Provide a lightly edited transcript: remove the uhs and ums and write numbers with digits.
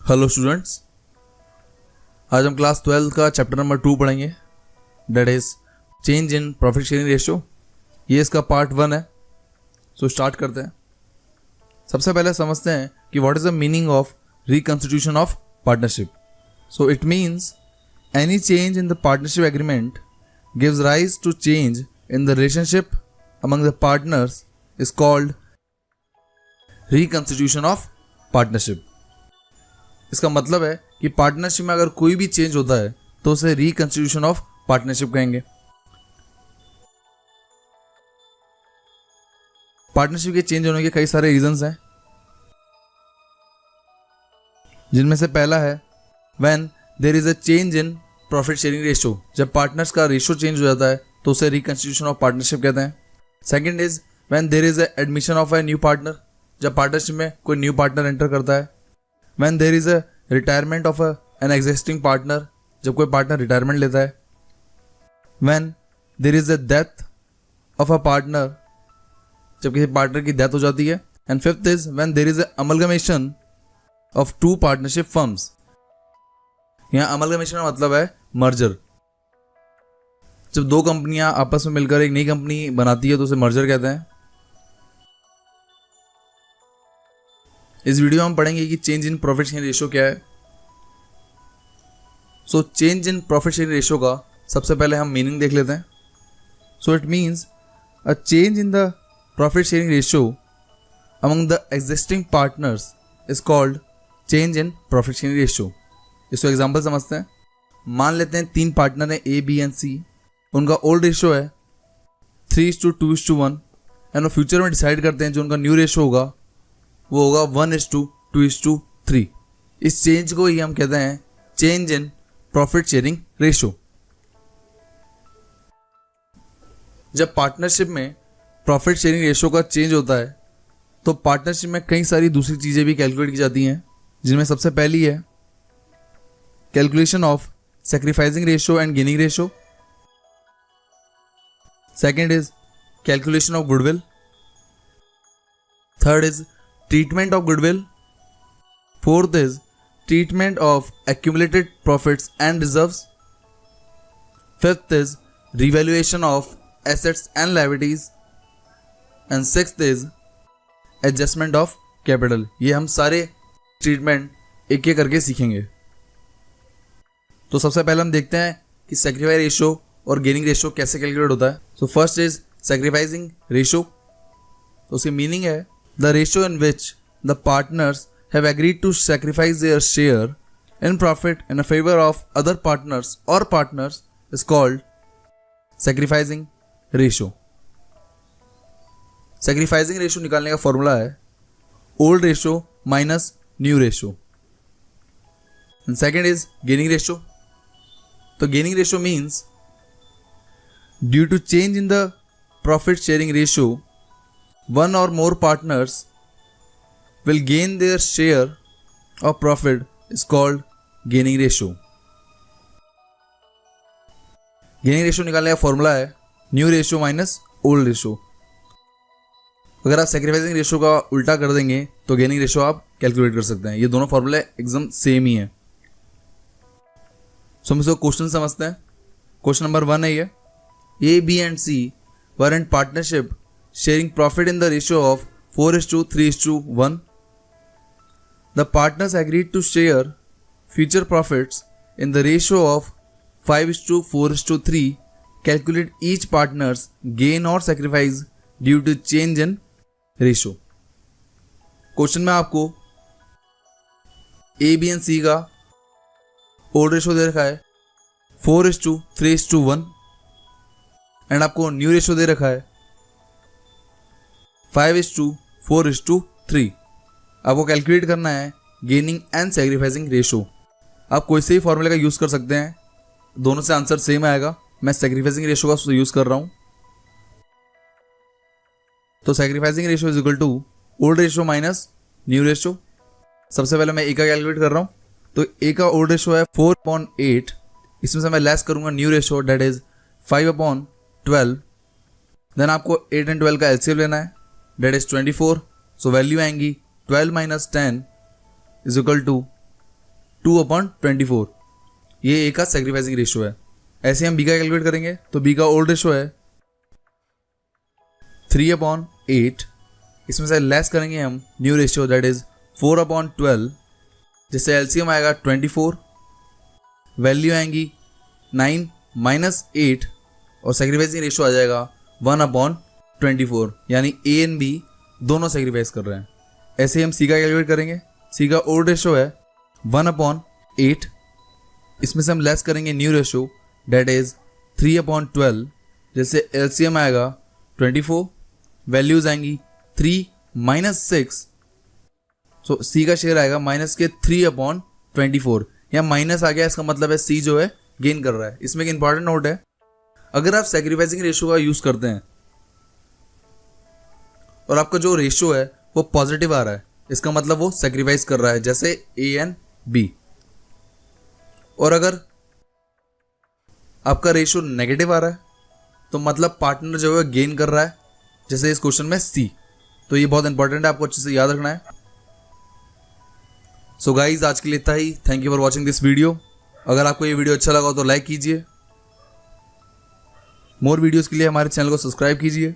Hello students, आज हम class 12 का चैप्टर नंबर 2 पढ़ेंगे, that is change in profit sharing ratio. ये इसका पार्ट 1 है। सो स्टार्ट करते हैं। सबसे पहले समझते हैं कि what is the meaning of reconstitution of partnership. So it means any change in the partnership agreement gives rise to change in the relationship among the partners is called reconstitution of partnership. इसका मतलब है कि partnership में अगर कोई भी change होता है तो उसे रिकॉन्स्टिट्यूशन ऑफ पार्टनरशिप कहेंगे। पार्टनरशिप के चेंज होने के कई सारे रीजंस हैं, जिनमें से पहला है when there is a change in profit sharing ratio. जब पार्टनर्स का रेशियो चेंज हो जाता है तो उसे रिकॉन्स्टिट्यूशन ऑफ पार्टनरशिप कहते हैं। Second is when there is a admission of a new partner. जब पार्टनरशिप में कोई न्यू पार्टनर एंटर करता है। When there is a retirement of an existing partner, जब कोई पार्टनर रिटायरमेंट लेता है। When there is a death of a partner, जब किसी पार्टनर की डेथ हो जाती है। And fifth is when there is a amalgamation of two partnership firms। यहाँ amalgamation का मतलब है मर्जर। जब दो कंपनियां आपस में मिलकर एक नई कंपनी बनाती है तो उसे मर्जर कहते हैं। इस वीडियो में हम पढ़ेंगे कि change in profit sharing ratio क्या है। So change in profit sharing ratio का सबसे पहले हम मीनिंग देख लेते हैं। सो it means a change in the profit sharing ratio among the existing partners is called change in profit sharing ratio. इसको एग्जाम्पल समझते हैं। मान लेते हैं 3 पार्टनर हैं ए, बी एंड सी। उनका ओल्ड रेशियो है 3:2:1 एंड वो फ्यूचर में डिसाइड करते हैं जो उनका न्यू रेशियो होगा वो होगा 1:2:3। इस चेंज को ही हम कहते हैं change in profit sharing ratio. जब पार्टनरशिप में प्रॉफिट शेयरिंग रेशियो का चेंज होता है तो पार्टनरशिप में कई सारी दूसरी चीजें भी कैलकुलेट की जाती हैं, जिनमें सबसे पहली है calculation of sacrificing ratio and gaining ratio. Second is calculation of goodwill. Third is treatment of goodwill. Fourth is treatment of accumulated profits and reserves. Fifth is revaluation of assets and liabilities. And sixth is adjustment of capital. ये हम सारे treatment एक एक करके सीखेंगे। तो सबसे पहले हम देखते हैं कि सैक्रिफाइस रेशियो और गेनिंग रेशियो कैसे कैलकुलेट होता है। So first is sacrificing ratio. तो उसकी मीनिंग है the ratio in which the partners have agreed to sacrifice their share in profit in favor of other partners or partners is called sacrificing ratio. Sacrificing ratio निकालने का formula है old ratio minus new ratio. And second is gaining ratio. तो gaining ratio means due to change in the profit sharing ratio, one or more partners will gain their share of profit is called gaining ratio. Gaining ratio निकालने का formula है new ratio minus old ratio. अगर आप sacrificing ratio का उल्टा कर देंगे तो गेनिंग रेशियो आप कैलकुलेट कर सकते हैं। ये दोनों फॉर्मूले एकदम सेम ही है। सो हम इसको क्वेश्चन समझते हैं। क्वेश्चन नंबर 1 है ये, A, B and C were in partnership sharing profit in the ratio of 4:3:1. The partners agreed to share future profits in the ratio of 5:4:3. Calculate each partner's gain or sacrifice due to change in ratio. Question में आपको ए, B and सी का old ratio दे रखा है 4:3:1 and आपको new ratio दे रखा है 5:4:3। आपको calculate करना है गेनिंग एंड सैक्रिफाइसिंग रेशियो। आप कोई से ही फॉर्मूले का यूज़ कर सकते हैं, दोनों से आंसर सेम आएगा। मैं सैक्रिफाइसिंग रेशियो का यूज़ कर रहा हूँ। तो sacrificing ratio is equal to old ratio minus new ratio. सबसे पहले मैं ए का कैलकुलेट कर रहा हूँ। तो ए का ओल्ड रेशियो है 4/8। इसमें से मैं लेस करूँगा new ratio, that is 5/12। Then आपको 8 एंड 12 का एलसीएम लेना है, डेट इज 24। सो वैल्यू आएंगी 12 - 10 इज इक्वल टू 2/24, ये ए का सेक्रीफाइसिंग रेशियो है। ऐसे हम बी का कैलकुलेट करेंगे तो बी का ओल्ड रेशियो है 3/8, इसमें से लेस करेंगे हम न्यू रेशियो दैट इज 4/12, जिससे एलसीएम आएगा 24, वैल्यू आएंगी 9 - 8 और सेक्रीफाइसिंग रेशियो आ जाएगा 1/24, यानी ए एंड बी दोनों सेक्रीफाइस कर रहे हैं। ऐसे ही हम सी का कैलकुलेट करेंगे। सी का ओल्ड रेशियो है 1/8, इसमें से हम लेस करेंगे न्यू रेशियो डेट इज 3/12, जिससे एलसीएम आएगा 24, वैल्यूज आएंगी 3 - 6, सो सी का शेयर आएगा माइनस के 3/24। यहाँ माइनस आ गया, इसका मतलब है सी जो है गेन कर रहा है। इसमें एक इंपॉर्टेंट नोट है, अगर आप सेक्रीफाइसिंग रेशियो का यूज करते हैं और आपका जो रेशियो है वो पॉजिटिव आ रहा है, इसका मतलब वो सेक्रीफाइस कर रहा है, जैसे ए एंड बी। और अगर आपका रेशियो नेगेटिव आ रहा है तो मतलब पार्टनर जो है गेन कर रहा है, जैसे इस क्वेश्चन में सी। तो ये बहुत इंपॉर्टेंट है, आपको अच्छे से याद रखना है। सो गाइज, आज के लिए इतना ही। Thank you for watching this video. अगर आपको ये वीडियो अच्छा लगा तो लाइक कीजिए, मोर वीडियोस के लिए हमारे चैनल को सब्सक्राइब कीजिए।